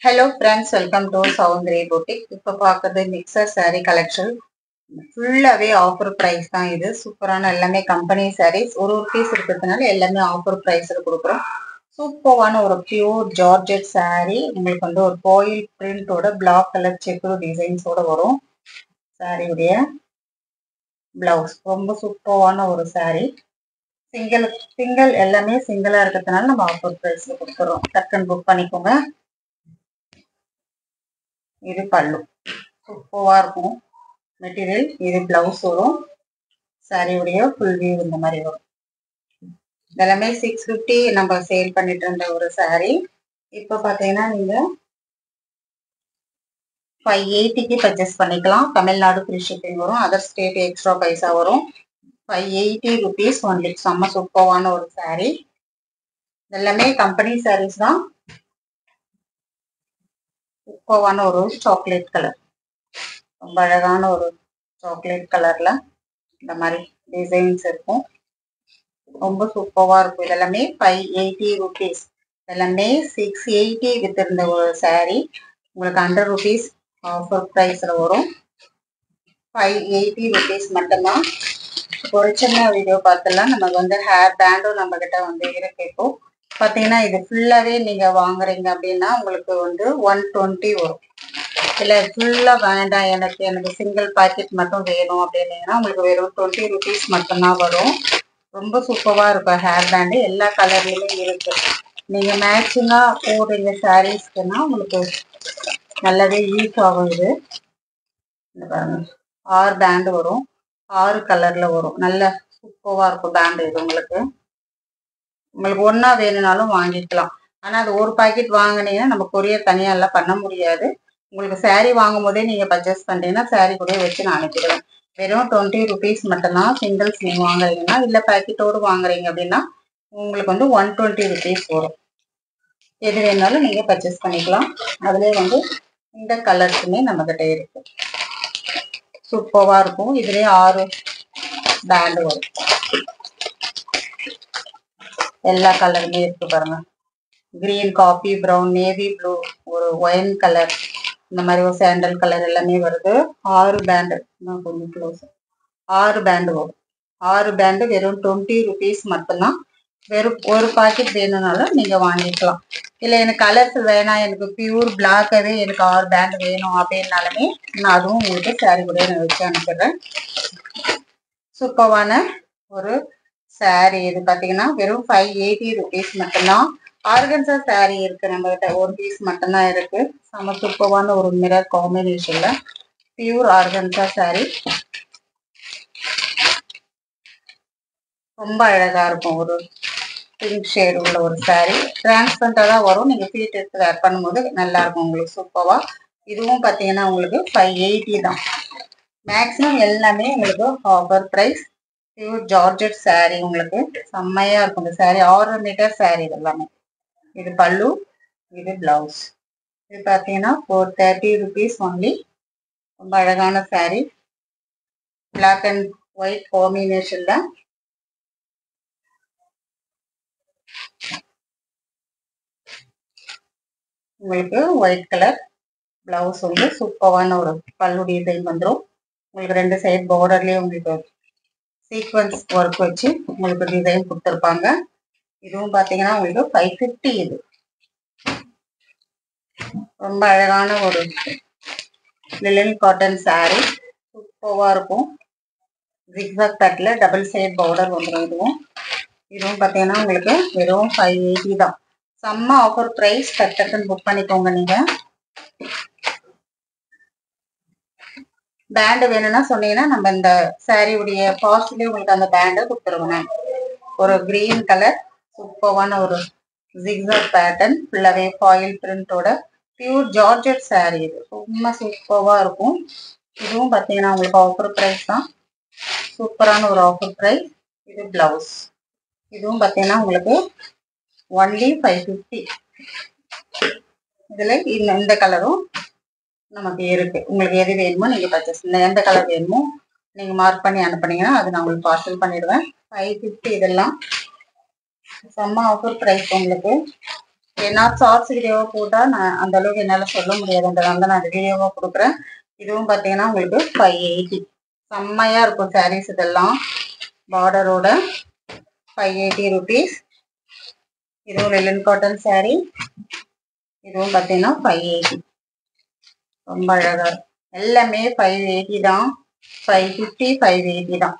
Hello friends, welcome to Soundray Boutique. இப்போ பார்க்குறது mixer saree collection ஃபுல்லாகவே ஆஃபர் ப்ரைஸ் தான். இது சூப்பரான எல்லாமே கம்பெனி sarees. ஒரு பீஸ் இருக்கிறதுனால எல்லாமே ஆஃபர் ப்ரைஸில் கொடுக்குறோம். சூப்பரான ஒரு பியூர் ஜார்ஜெட் saree. உங்களுக்கு வந்து ஒரு கோயில் பிரிண்டோட பிளாக் கலர் செக்குடு டிசைன்ஸோட வரும். சாரியுடைய பிளவுஸ் ரொம்ப சூப்பரான ஒரு saree. சிங்கிள் எல்லாமே சிங்கிளாக இருக்கிறதுனால நம்ம ஆஃபர் ப்ரைஸில் கொடுக்குறோம். டக்குன்னு புக் பண்ணிக்கோங்க. இது பல்லு சூப்பராக இருக்கும் மெட்டீரியல். இது பிளவுஸ் வரும். சாரியுடைய ஃபுல் வியூ இந்த மாதிரி வரும். இதெல்லாமே 650 நம்ம சேல் பண்ணிட்டு இருந்த ஒரு சாரி. இப்போ பார்த்தீங்கன்னா நீங்கள் 580க்கு பர்ச்சேஸ் பண்ணிக்கலாம். தமிழ்நாடு ஃப்ரீ ஷிப்பிங் வரும். அதர் ஸ்டேட் எக்ஸ்ட்ரா பைசா வரும். 580 rupees ஒன்லி. செம்ம சூப்பரான ஒரு சாரி. எல்லாமே கம்பெனி சாரீஸ் தான். சூப்பரான ஒரு சாக்லேட் கலர், ரொம்ப அழகான ஒரு சாக்லேட் கலர்ல இந்த மாதிரி டிசைன்ஸ் இருக்கும். ரொம்ப சூப்பராக இருக்கும். இதெல்லாமே 580 rupees. எல்லாமே 680 வித்திருந்த ஒரு சாரி உங்களுக்கு 100 rupees ஆஃபர் ப்ரைஸில் வரும். 580 rupees மட்டும்தான். ஒரு சின்ன வீடியோ பார்த்துலாம். நமக்கு வந்து ஹேர் பேண்டும் நம்ம கிட்ட வந்து இருக்கு. இப்போ பார்த்தீங்கன்னா இது ஃபுல்லாகவே நீங்கள் வாங்குறீங்க அப்படின்னா உங்களுக்கு வந்து 120 வரும். இல்லை ஃபுல்லாக வேண்டாம், எனக்கு சிங்கிள் பாக்கெட் மட்டும் வேணும் அப்படின்னீங்கன்னா உங்களுக்கு வெறும் 20 rupees மட்டும்தான் வரும். ரொம்ப சூப்பராக இருக்கும். ஹேர் பேண்டு எல்லா கலர்லையுமே இருக்கு. நீங்கள் மேட்சிங்காக போடுறீங்க சாரீஸ்க்குன்னா உங்களுக்கு நல்லாவே யூஸ் ஆகும். இது இந்த பாருங்க, 6 பேண்டு வரும். 6 கலரில் வரும். நல்ல சூப்பராக இருக்கும் பேண்டு. இது உங்களுக்கு ஒன்றா வேணும்னாலும் வாங்கிக்கலாம். ஆனால் அது ஒரு பாக்கெட் வாங்கினீங்கன்னா நம்ம கொரியர் தனியாக எல்லாம் பண்ண முடியாது. உங்களுக்கு சாரீ வாங்கும் போதே நீங்கள் பர்ச்சேஸ் பண்ணிட்டீங்கன்னா சாரீ கூட வச்சு நான் அனுப்பிடுவேன். வெறும் 20 rupees மட்டும்தான் சிங்கிள்ஸ் நீங்கள் வாங்குறீங்கன்னா. இல்லை பேக்கெட்டோடு வாங்குறீங்க அப்படின்னா உங்களுக்கு வந்து 120 rupees வரும். எது வேணாலும் நீங்கள் பர்ச்சேஸ் பண்ணிக்கலாம். அதுலேயே வந்து இந்த கலர்ஸுமே நம்மக்கிட்ட இருக்கு. சூப்பராக இருக்கும். இதுலேயே 6 பேண்டு வரும். எல்லா கலருமே இருக்கு பாருங்க. Green, coffee brown, navy blue, ஒரு ஒயின் கலர், இந்த மாதிரி ஒரு சாண்டல் கலர் எல்லாமே வருது. 6 பேண்டு கொஞ்சம் க்ளோஸ். 6 பேண்டு வரும். 6 பேண்டு வெறும் 20 rupees மட்டும்தான். வெறும் ஒரு பாக்கெட் வேணும்னாலும் நீங்கள் வாங்கிக்கலாம். இல்லை எனக்கு கலர்ஸ் வேணாம், எனக்கு பியூர் பிளாக்காகவே எனக்கு 6 பேண்டு வேணும் அப்படின்னாலுமே நான் அதுவும் உங்களுக்கு சாரி கூட நான் வச்சு அனுப்பிடுறேன். சூப்பரான ஒரு சாரி. இது பார்த்தீங்கன்னா வெறும் 580 rupees மட்டும்தான். ஆர்கன்சா சாரி இருக்கு நம்மகிட்ட. ஒரு பீஸ் மட்டும்தான் இருக்கு. செம்ம சூப்பரான ஒரு மிரர் காம்பினேஷன்ல பியூர் ஆர்கன்சா சாரி. ரொம்ப அழகா இருக்கும். ஒரு பிங்க் ஷேடு உள்ள ஒரு சாரி. டிரான்ஸ்பரண்டா தான் வரும். நீங்க ஃபீட் எடுத்து வேர் பண்ணும்போது நல்லா இருக்கும் உங்களுக்கு சூப்பரா. இதுவும் பார்த்தீங்கன்னா உங்களுக்கு 580 தான். மேக்ஸிமம் எல்லாமே உங்களுக்கு offer price. Pure georgette sari. உங்களுக்கு செம்மையா இருக்கும் இந்த சாரி. 6 மீட்டர் சாரி இது எல்லாமே. இது பல்லு, இது பிளவுஸ். இது பார்த்தீங்கன்னா 430 rupees ஒன்லி. ரொம்ப அழகான சாரி. பிளாக் அண்ட் ஒயிட் காம்பினேஷன்ல உங்களுக்கு ஒயிட் கலர் பிளவுஸ் வந்து சூப்பரான ஒரு பல்லு டிசைன் வந்துடும். உங்களுக்கு 2 சைட் பார்டர்லேயே உங்களுக்கு சீக்வன்ஸ் ஒர்க் வச்சு உங்களுக்கு டிசைன் கொடுத்துருப்பாங்க. இதுவும் பார்த்தீங்கன்னா உங்களுக்கு 550. இது ரொம்ப அழகான ஒரு லிலன் காட்டன் சாரி. சூப்பராக இருக்கும். ஜிக்ஸாக் பேட்டில் டபுள் சைட் பார்டர் வந்துடும். இதுவும் பார்த்தீங்கன்னா உங்களுக்கு வெறும் 580 தான். செம்ம ஆஃபர் ப்ரைஸ். டக்குன்னு புக் பண்ணிக்கோங்க. நீங்கள் பேண்டு வேணும்னா சொன்னீங்கன்னா நம்ம இந்த சாரியுடைய பாஸ்ட்லேயே உங்களுக்கு அந்த பேண்டை கொடுத்துருவேன். ஒரு கிரீன் கலர் சூப்பரான ஒரு ஜிக்ஸாக் பேட்டர்ன் ஃபுல்லாகவே ஃபாயில் பிரிண்டோட பியூர் ஜார்ஜெட் சாரி. இது ரொம்ப சூப்பராக இருக்கும். இதுவும் பார்த்தீங்கன்னா உங்களுக்கு ஆஃபர் ப்ரைஸ் தான். சூப்பரான ஒரு ஆஃபர் ப்ரைஸ். இது பிளவுஸ். இதுவும் பார்த்தீங்கன்னா உங்களுக்கு ஒன்லி 550. இதில் இந்த கலரும் நமக்கு இருக்கு. உங்களுக்கு எது வேணுமோ நீங்கள் பர்ச்சேஸ் எந்த கலர் வேணுமோ நீங்கள் மார்க் பண்ணி அனுப்புனீங்கன்னா அது நான் உங்களுக்கு பார்சல் பண்ணிடுவேன். 550 இதெல்லாம் செம்ம ஆஃபர் ப்ரைஸ் உங்களுக்கு. ஏன்னா ஷார்ட்ஸ் வீடியோவை போட்டால் நான் அந்த அளவுக்கு என்னால் சொல்ல முடியாதுன்றதால நான் அந்த வீடியோவை கொடுக்குறேன். இதுவும் பார்த்தீங்கன்னா உங்களுக்கு 580. செம்மையாக இருக்கும் சாரீஸ் இதெல்லாம் பார்டரோட. 580 rupees. இதுவும் லிலன் காட்டன் சாரீ. இதுவும் பார்த்தீங்கன்னா 580. ரொம்ப அழகா இருக்கும். எல்லாமே 580 தான். 550, 580 தான்.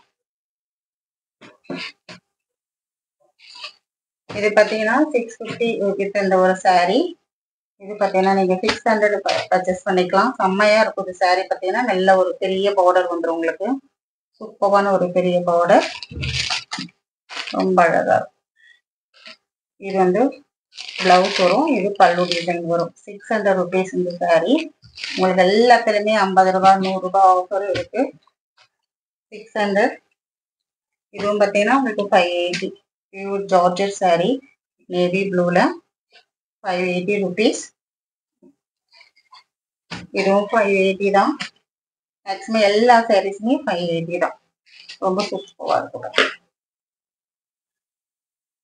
இது பார்த்தீங்கன்னா 650 rupees இந்த ஒரு சாரீ. இது பார்த்தீங்கன்னா நீங்க 600 பர்ச்சேஸ் பண்ணிக்கலாம். செம்மையா இருக்கும் இந்த சாரீ. பார்த்தீங்கன்னா நல்ல ஒரு பெரிய பார்டர் வந்துடும் உங்களுக்கு. சூப்பரான ஒரு பெரிய பார்டர். ரொம்ப அழகா இருக்கும். இது வந்து பிளவுஸ் வரும். இது பல்லு டிசைன் வரும். 600 rupees இந்த சாரீ. உங்களுக்கு எல்லாத்துலயுமே 50 ரூபாய் 100 ரூபாய் ஆஃபர் இருக்கு. 600. இதுவும் பார்த்தீங்கன்னா உங்களுக்கு 580. பியூர் ஜார்ஜெட் சாரீ நேவி ப்ளூல 580 rupees. இதுவும் 580 தான். மேக்ஸிமம் எல்லா சாரீஸுமே 580 தான். ரொம்ப சூப்பரா இருக்கும்.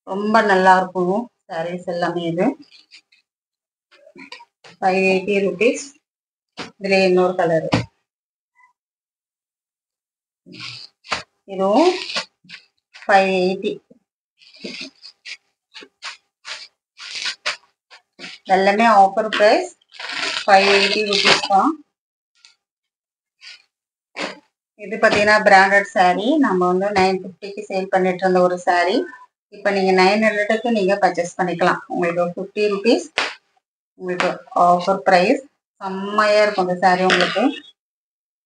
ரொம்ப நல்லா இருக்கும் சாரீஸ் எல்லாமே. இது 580 rupees. இதுல இன்னொரு கலர். இதுவும் 580. எல்லாமே ஆஃபர் பிரைஸ் 580 rupees தான். இது பார்த்தீங்கன்னா பிராண்டட் சாரீ. நம்ம வந்து 950க்கு சேல் பண்ணிட்டு இருந்த ஒரு சாரீ. இப்போ நீங்க 900க்கு நீங்க பர்ச்சேஸ் பண்ணிக்கலாம். உங்களுக்கு 50 rupees உங்களுக்கு ஆஃபர் பிரைஸ். செம்மையா இருக்கும் இந்த சாரீ. உங்களுக்கு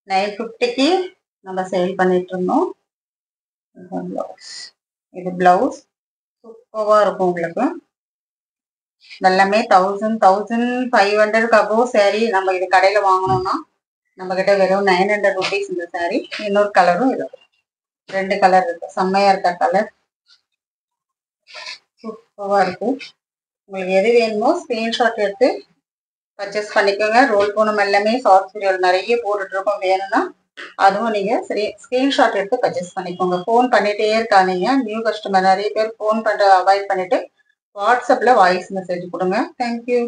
950க்கு நம்ம சேல் பண்ணிட்டு இருந்தோம். இது பிளவுஸ் சூப்பரா இருக்கும் உங்களுக்கு. எல்லாமே 1000, 1500 அபோவ் சாரீ நம்ம இது கடையில வாங்கணும்னா நம்ம கிட்ட வெறும் 900 rupees இந்த சாரீ. இன்னொரு கலரும் இருக்கு. 2 கலர் இருக்கு. செம்மையா இருக்க கலர். சூப்பரா இருக்கு. உங்களுக்கு எது வேணுமோ ஸ்கிரீன்ஷாட் எடுத்து பர்ச்சேஸ் பண்ணிக்கோங்க. ரோல் பூனம் எல்லாமே ஷார்ட்ஸ் வீடியோ நிறைய போட்டுட்டு இருக்கோம். வேணும்னா அதுவும் நீங்க சரி ஸ்கிரீன்ஷாட் எடுத்து பர்ச்சேஸ் பண்ணிக்கோங்க. ஃபோன் பண்ணிட்டே இருக்காதீங்க. நியூ கஸ்டமர் நிறைய பேர் ஃபோன் பண்ற அவாய்ட் பண்ணிட்டு வாட்ஸ்அப்ல வாய்ஸ் மெசேஜ் கொடுங்க. தேங்க்யூ.